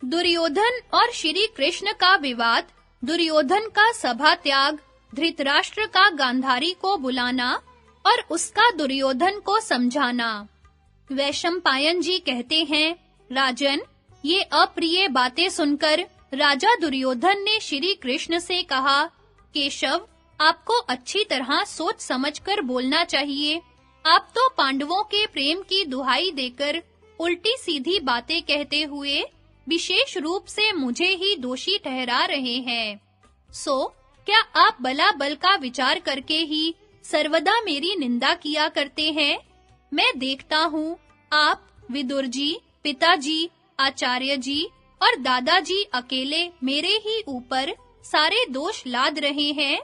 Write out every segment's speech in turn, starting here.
दुर्योधन और श्री कृष्ण का विवाद, दुर्योधन का सभा त्याग, धृतराष्ट्र का गांधारी को बुलाना और उसका दुर्योधन को समझाना। वैशंपायन जी कहते हैं, राजन, ये अप्रिय बातें सुनकर राजा दुर्योधन ने श्री कृष्ण से कहा, केशव, आपको अच्छी तरह सोच समझकर बोलना चाहिए। आप तो पांडवों के प्रेम की दुहाई देकर उल्टी सीधी बातें कहते हुए विशेष रूप से मुझे ही दोषी ठहरा रहे हैं। सो क्या आप बलाबल का विचार करके ही सर्वदा मेरी निंदा किया करते हैं? मैं देखता हूँ आप विदुर जी, पिताजी, आचार्य जी और दादाजी अकेले मेरे ही ऊपर सारे दोष लाद रहे हैं।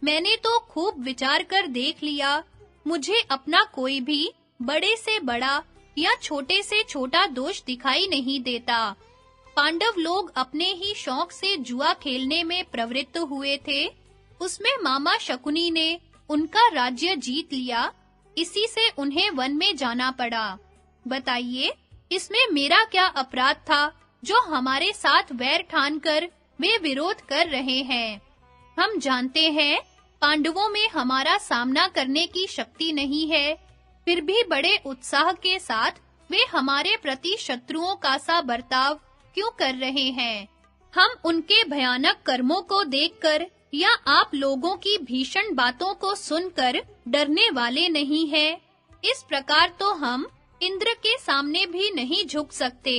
मैंने तो खूब विचार कर देख लिया, मुझे अपना कोई भी बड़े से बड़ा या छोटे से छोटा दोष दिखाई नहीं देता। पांडव लोग अपने ही शौक से जुआ खेलने में प्रवृत्त हुए थे। उसमें मामा शकुनी ने उनका राज्य जीत लिया, इसी से उन्हें वन में जाना पड़ा। बताइए, इसमें मेरा क्या अपराध था जो हमारे साथ वैर ठानकर वे विरोध कर रहे हैं? हम जानते हैं पांडवों में हमारा सामना करने की शक्ति नहीं है, फिर भी बड़े उत्साह के साथ वे हमारे प्रति शत्रुओं का सा बर्ताव क्यों कर रहे हैं? हम उनके भयानक कर्मों को देखकर या आप लोगों की भीषण बातों को सुनकर डरने वाले नहीं हैं। इस प्रकार तो हम इंद्र के सामने भी नहीं झुक सकते।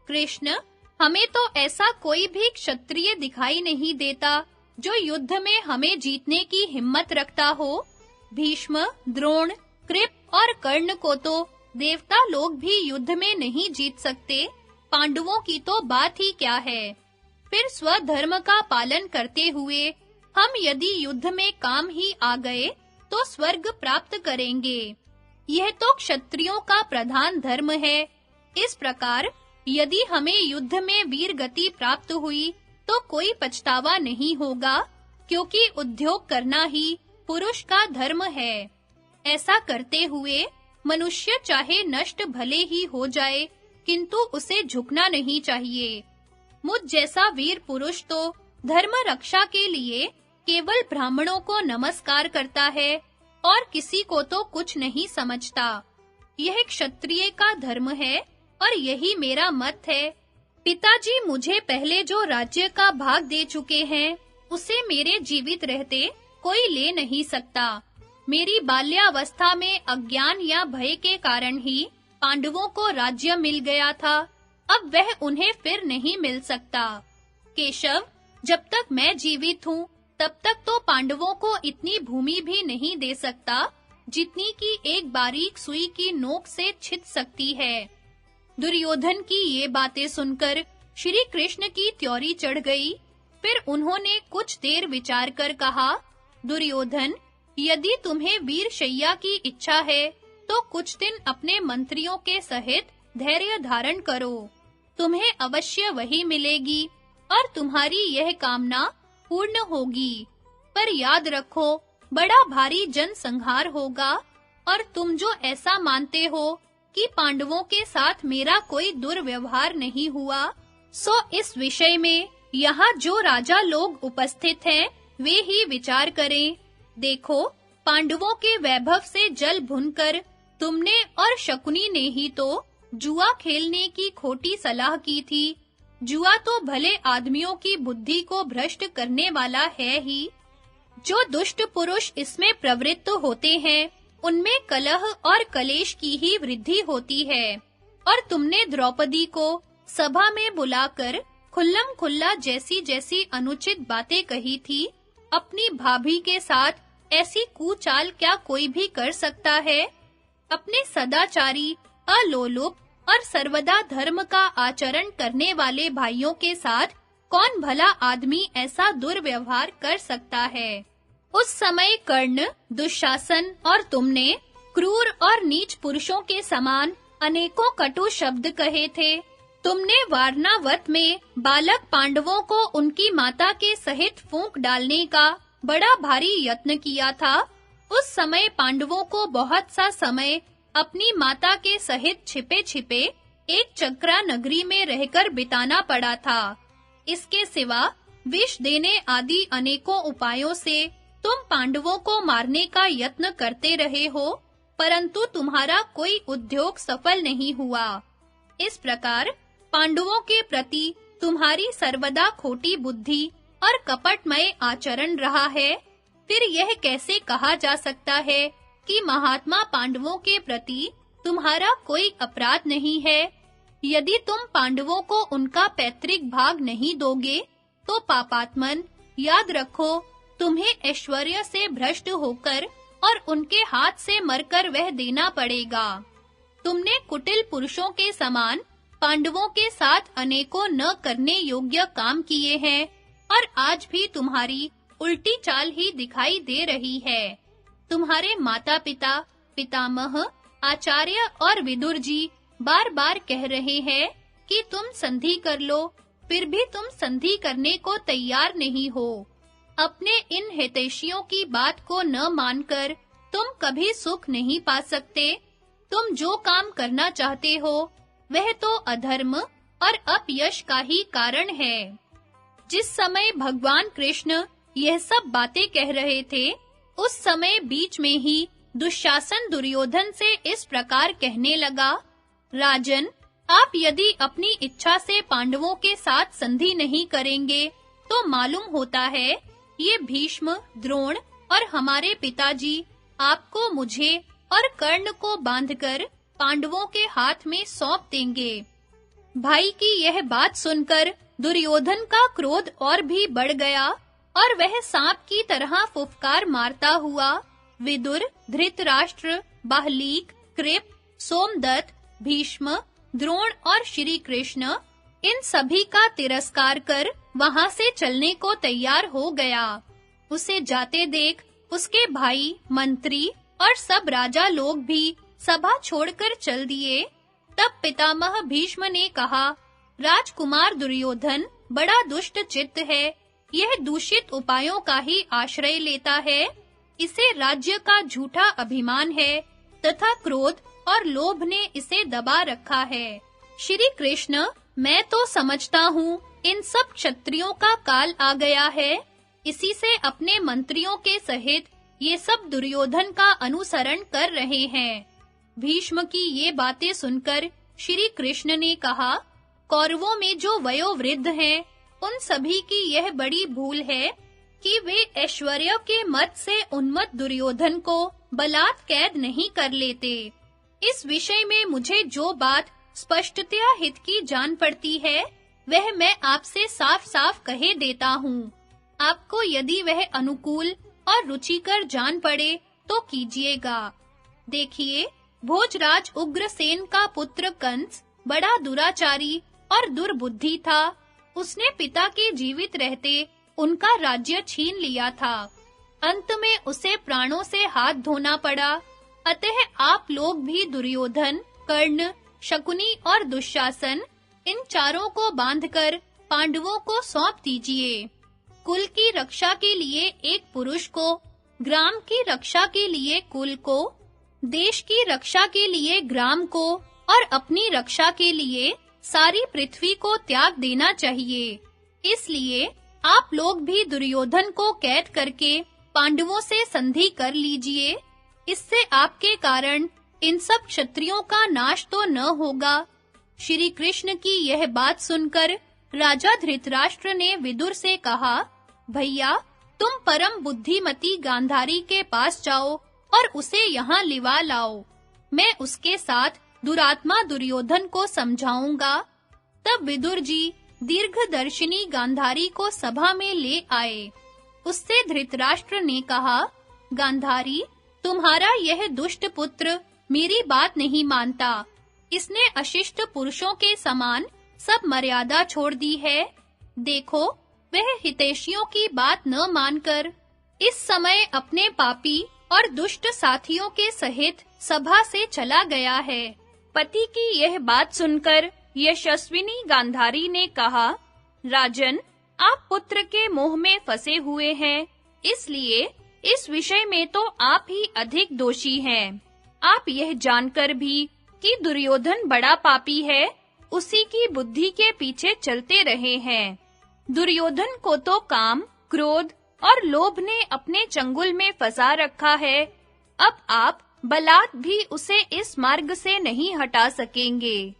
कृष्ण, हमें तो ऐसा कोई भी क्षत्रिय दिखाई नहीं देता जो युद्ध में हमें जीतने की हिम्मत रखता हो। भीष्म, द्रोण, कृप और कर्ण को तो देवता लोग भी युद्ध में नहीं जीत सकते, पांडवों की तो बात ही क्या है। फिर स्वधर्म का पालन करते हुए हम यदि युद्ध में काम ही आ गए तो स्वर्ग प्राप्त करेंगे। यह तो क्षत्रियों का प्रधान धर्म है। इस प्रकार यदि हमें युद्ध में वीर गति प्राप्त हुई तो कोई पछतावा नहीं होगा, क्योंकि उद्योग करना ही पुरुष का धर्म है। ऐसा करते हुए मनुष्य चाहे नष्ट भले ही हो जाए, किंतु उसे झुकना नहीं चाहिए। मुझ जैसा वीर पुरुष तो धर्म रक्षा के लिए केवल ब्राह्मणों को नमस्कार करता है और किसी को तो कुछ नहीं समझता। यह क्षत्रिय का धर्म है और यही मेरा मत है। पिताजी मुझे पहले जो राज्य का भाग दे चुके हैं, उसे मेरे जीवित रहते कोई ले नहीं सकता। मेरी बाल्यावस्था में अज्ञान या भय के कारण ही पांडवों को राज्य मिल गया था, अब वह उन्हें फिर नहीं मिल सकता। केशव, जब तक मैं जीवित हूँ, तब तक तो पांडवों को इतनी भूमि भी नहीं दे सकता, जितनी की एक बारीक सुई की नोक से छिद सकती है। दुर्योधन की ये बातें सुनकर श्री कृष्ण की त्योरी चढ़ गई। फिर उन्होंने कुछ देर विचार कर कहा, दुर्योधन, यदि तुम्हें वीर शैया की इच्छा है, तो कुछ दिन अपने मंत्रियों के सहित धैर्य धारण करो। तुम्हें अवश्य वही मिलेगी और तुम्हारी यह कामना पूर्ण होगी। पर याद रखो, बड़ा भारी जनसंहार होगा और तुम जो ऐसा मानते हो कि पांडवों के साथ मेरा कोई दुर्व्यवहार नहीं हुआ, सो इस विषय में यहाँ जो राजा लोग उपस्थित हैं, वे ही विचार करें। देखो, पांडवों के वैभव से जल भुनकर तुमने और शकुनी ने ही तो जुआ खेलने की खोटी सलाह की थी। जुआ तो भले आदमियों की बुद्धि को भ्रष्ट करने वाला है ही। जो दुष्ट पुरुष इसमें प्रवृत्त होते हैं, उनमें कलह और कलेश की ही वृद्धि होती है। और तुमने द्रौपदी को सभा में बुलाकर खुल्लम खुल्ला जैसी अनुचित बातें कही थी, अपनी भाभी के साथ ऐसी कुचाल क्या कोई भी कर सकता है? अपने सदाचारी, अलोलुप और सर्वदा धर्म का आचरण करने वाले भाइयों के साथ कौन भला आदमी ऐसा दुर्व्यवहार कर सकता है? उस समय कर्ण, दुशासन और तुमने क्रूर और नीच पुरुषों के समान अनेकों कटु शब्द कहे थे। तुमने वारनावत में बालक पांडवों को उनकी माता के सहित फूंक डालने का बड़ा भारी यत्न किया था। उस समय पांडवों को बहुत सा समय अपनी माता के सहित छिपे-छिपे एक चक्रा नगरी में रहकर बिताना पड़ा था। इसके सिवा विष देने आदि अनेकों उपायों से तुम पांडवों को मारने का यत्न करते रहे हो, परंतु तुम्हारा कोई उद्योग सफल नहीं हुआ। इस प्रकार पांडवों के प्रति तुम्हारी सर्वदा खोटी बुद्धि और कपटमय आचरण रहा है। फिर यह कैसे कहा जा सकता है कि महात्मा पांडवों के प्रति तुम्हारा कोई अपराध नहीं है? यदि तुम पांडवों को उनका पैतृक भाग नहीं दोगे, तो पापात्मन, याद रखो, तुम्हें ऐश्वर्य से भ्रष्ट होकर और उनके हाथ से मरकर वह देना पड़ेगा। तुमने कुटिल पुरुषों के समान पांडवों के साथ अनेकों न करने योग्य काम किए हैं, और आज भी तुम्हारी उल्टी चाल ही दिखाई दे रही है। तुम्हारे माता-पिता, पितामह, आचार्य और विदुर जी बार-बार कह रहे हैं कि तुम संधि कर लो, फिर भी तुम संधि करने को तैयार नहीं हो। अपने इन हितैषियों की बात को न मानकर तुम कभी सुख नहीं पा सकते। तुम जो काम करना चाहते हो, वह तो अधर्म और अपयश का ही कारण है। जिस समय भगवान कृष्ण यह सब बातें कह रहे थे, उस समय बीच में ही दुशासन दुर्योधन से इस प्रकार कहने लगा, राजन, आप यदि अपनी इच्छा से पांडवों के साथ संधि नहीं करेंगे, तो मालूम होता है ये भीष्म, द्रोण और हमारे पिताजी आपको, मुझे और कर्ण को बांधकर पांडवों के हाथ में सौंप देंगे। भाई की यह बात सुनकर दुर्योधन का क्रोध और भी बढ़ गया और वह सांप की तरह फुफकार मारता हुआ विदुर, धृतराष्ट्र, बाहलीक, कृप, सोमदत्त, भीष्म, द्रोण और श्री कृष्ण, इन सभी का तिरस्कार कर वहां से चलने को तैयार हो गया। उसे जाते देख उसके भाई, मंत्री और सब राजा लोग भी सभा छोड़कर चल दिए। तब पितामह भीष्म ने कहा, राजकुमार दुर्योधन बड़ा दुष्ट चित्त है। यह दूषित उपायों का ही आश्रय लेता है। इसे राज्य का झूठा अभिमान है तथा क्रोध और लोभ ने इसे दबा रखा है। श्री कृष्ण, मैं तो समझता हूँ इन सब क्षत्रियों का काल आ गया है। इसी से अपने मंत्रियों के सहित ये सब दुर्योधन का अनुसरण कर रहे हैं। भीष्म की ये बातें सुनकर श्री कृष्ण ने कहा, कौरवों में जो वयोवृद्ध हैं, उन सभी की यह बड़ी भूल है कि वे ऐश्वर्य के मद से उन्मत्त दुर्योधन को बलात् कैद नहीं कर लेते। इस विषय में मुझे जो बात स्पष्टतया हित की जान पड़ती है, वह मैं आपसे साफ-साफ कहे देता हूँ। आपको यदि वह अनुकूल और रुचिकर जान पड़े तो कीजिएगा। देखिए, भोजराज उग्रसेन का पुत्र कंस बड़ा दुराचारी और दुर्बुद्धि था। उसने पिता के जीवित रहते उनका राज्य छीन लिया था। अंत में उसे प्राणों से हाथ धोना पड़ा। अतः आप लोग भी दुर्योधन, कर्ण, शकुनी और दुशासन, इन चारों को बांधकर पांडवों को सौंप दीजिए। कुल की रक्षा के लिए एक पुरुष को, ग्राम की रक्षा के लिए कुल को, देश की रक्षा के लिए ग्राम को और अपनी रक्षा के लिए सारी पृथ्वी को त्याग देना चाहिए। इसलिए आप लोग भी दुर्योधन को कैद करके पांडवों से संधि कर लीजिए। इससे आपके कारण इन सब क्षत्रियों का नाश तो न होगा। श्री कृष्ण की यह बात सुनकर राजा धृतराष्ट्र ने विदुर से कहा, भैया, तुम परम बुद्धिमती गांधारी के पास जाओ और उसे यहाँ लिवा लाओ। मैं उसके साथ दुरात्मा दुर्योधन को समझाऊंगा। तब विदुर जी दीर्घदर्शिनी गांधारी को सभा में ले आए। उससे धृतराष्ट्र ने कहा, गांधारी, तुम्हारा यह दुष्ट पुत्र मेरी बात नहीं मानता। इसने अशिष्ट पुरुषों के समान सब मर्यादा छोड़ दी है। देखो, वह हितैषियों की बात न मानकर इस समय अपने पापी और दुष्ट साथियों के सहित सभा से चला गया है। पति की यह बात सुनकर यशस्विनी गांधारी ने कहा, राजन, आप पुत्र के मोह में फंसे हुए हैं, इसलिए इस विषय में तो आप ही अधिक दोषी हैं। आप यह जानकर भी कि दुर्योधन बड़ा पापी है उसी की बुद्धि के पीछे चलते रहे हैं। दुर्योधन को तो काम, क्रोध और लोभ ने अपने चंगुल में फंसा रखा है। अब आप बलात् भी उसे इस मार्ग से नहीं हटा सकेंगे।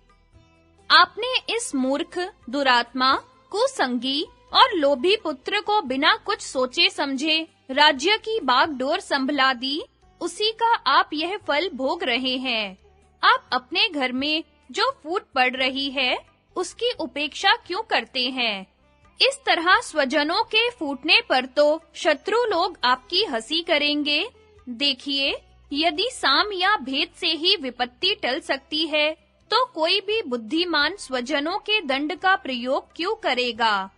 आपने इस मूर्ख, दुरात्मा, कुसंगी और लोभी पुत्र को बिना कुछ सोचे समझे राज्य की बागडोर संभला दी, उसी का आप यह फल भोग रहे हैं। आप अपने घर में जो फूट पड़ रही है, उसकी उपेक्षा क्यों करते हैं? इस तरह स्वजनों के फूटने पर तो शत्रु लोग आपकी हंसी करेंगे। देखिए, यदि साम या भेद से ही विपत्ति टल सकती है, तो कोई भी बुद्धिमान स्वजनों के दंड का प्रयोग क्यों करेगा?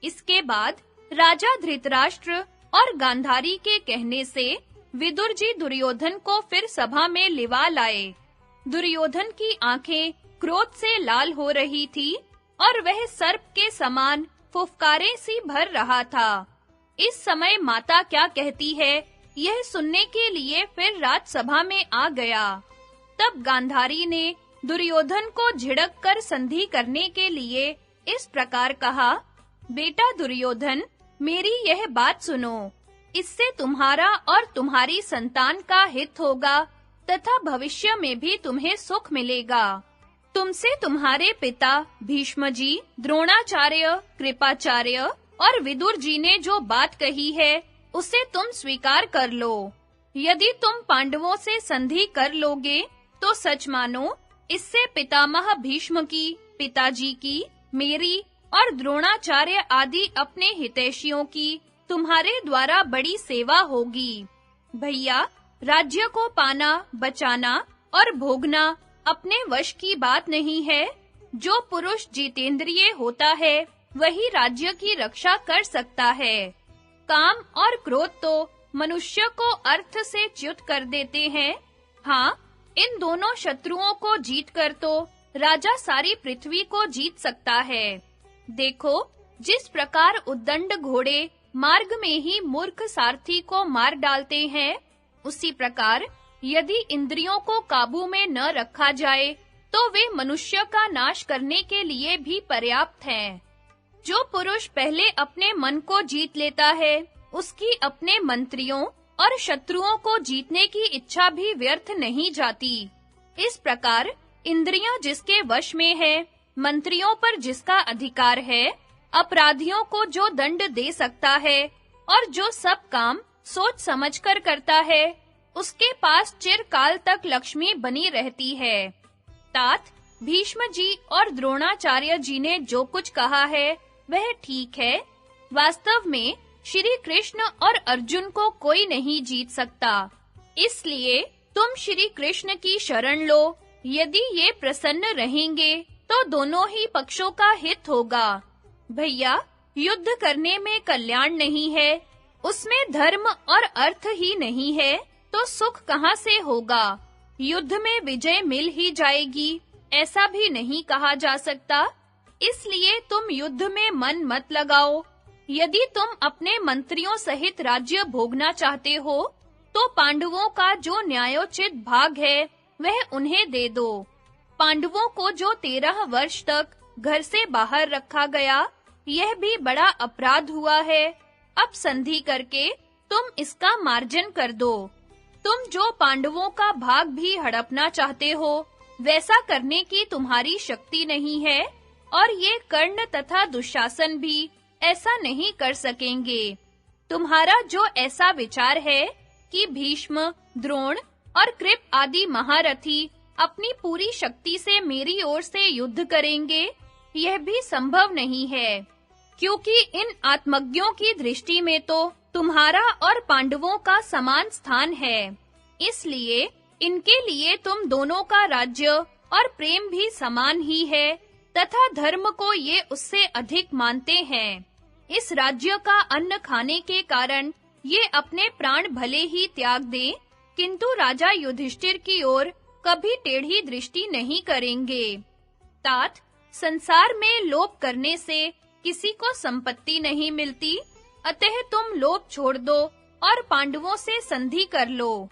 इसके बाद राजा धृतराष्ट्र और गांधारी के कहने से विदुर जी दुर्योधन को फिर सभा में लिवा लाए। दुर्योधन की आंखें क्रोध से लाल हो रही थी और वह सर्प के समान फुफकारें सी भर रहा था। इस समय माता क्या कहती है, यह सुनने के लिए फिर राजसभा में आ गया। तब गांधारी ने दुर्योधन को झिड़क कर संधि करने के लिए इस प्रकार कहा, बेटा दुर्योधन, मेरी यह बात सुनो। इससे तुम्हारा और तुम्हारी संतान का हित होगा तथा भविष्य में भी तुम्हें सुख मिलेगा। तुमसे तुम्हारे पिता भीष्म जी, द्रोणाचार्य, कृपाचार्य और विदुर जी ने जो बात कही है, उसे तुम स्वीकार कर लो। यदि तुम पांडवों से संधि कर लोगे, तो सच मानो इससे पितामह भीष्म की, पिताजी की, मेरी और द्रोणाचार्य आदि अपने हितैषियों की तुम्हारे द्वारा बड़ी सेवा होगी। भैया, राज्य को पाना, बचाना और भोगना अपने वश की बात नहीं है। जो पुरुष जितेंद्रिय होता है, वही राज्य की रक्षा कर सकता है। काम और क्रोध तो मनुष्य को अर्थ से च्युत कर देते हैं। हाँ, इन दोनों शत्रुओं को जीतकर तो राजा सारी पृथ्वी को जीत सकता है। देखो, जिस प्रकार उद्दंड घोड़े मार्ग में ही मूर्ख सारथी को मार डालते हैं, उसी प्रकार यदि इंद्रियों को काबू में न रखा जाए, तो वे मनुष्य का नाश करने के लिए भी पर्याप्त हैं। जो पुरुष पहले अपने मन को जीत लेता है, उसकी अपने मंत्रियों और शत्रुओं को जीतने की इच्छा भी व्यर्थ नहीं जाती। इस प्रकार इंद्रियां जिसके वश में है, मंत्रियों पर जिसका अधिकार है, अपराधियों को जो दंड दे सकता है और जो सब काम सोच समझकर करता है, उसके पास चिरकाल तक लक्ष्मी बनी रहती है। तात, भीष्म जी और द्रोणाचार्य जी ने जो कुछ कहा है, वह ठीक है। वास्तव में श्री कृष्ण और अर्जुन को कोई नहीं जीत सकता। इसलिए तुम श्री कृष्ण की शरण लो। यदि ये प्रसन्न रहेंगे, तो दोनों ही पक्षों का हित होगा। भैया, युद्ध करने में कल्याण नहीं है, उसमें धर्म और अर्थ ही नहीं है, तो सुख कहाँ से होगा? युद्ध में विजय मिल ही जाएगी, ऐसा भी नहीं कहा जा सकता। इसलिए तुम युद्ध में मन मत लगाओ। यदि तुम अपने मंत्रियों सहित राज्य भोगना चाहते हो, तो पांडवों का जो न्यायोचित भाग है, वह उन्हें दे दो। पांडवों को जो 13 वर्ष तक घर से बाहर रखा गया, यह भी बड़ा अपराध हुआ है। अब संधि करके तुम इसका मार्जन कर दो। तुम जो पांडवों का भाग भी हड़पना चाहते हो, वैसा करने की तुम्हारी शक्ति नहीं है, और ये कर्ण तथा दुशासन भी ऐसा नहीं कर सकेंगे। तुम्हारा जो ऐसा विचार है कि भीष्म, द्रोण और कृप आदि महारथी अपनी पूरी शक्ति से मेरी ओर से युद्ध करेंगे, यह भी संभव नहीं है, क्योंकि इन आत्मज्ञों की दृष्टि में तो तुम्हारा और पांडवों का समान स्थान है। इसलिए इनके लिए तुम दोनों का राज्य और प्रेम भी समान ही है, तथा धर्म को ये उससे अधिक मानते हैं। इस राज्य का अन्न खाने के कारण ये अपने प्राण भले ही त्याग दें, किंतु राजा युधिष्ठिर की ओर कभी टेढ़ी दृष्टि नहीं करेंगे। तात, संसार में लोभ करने से किसी को संपत्ति नहीं मिलती, अतः तुम लोभ छोड़ दो और पांडवों से संधि कर लो।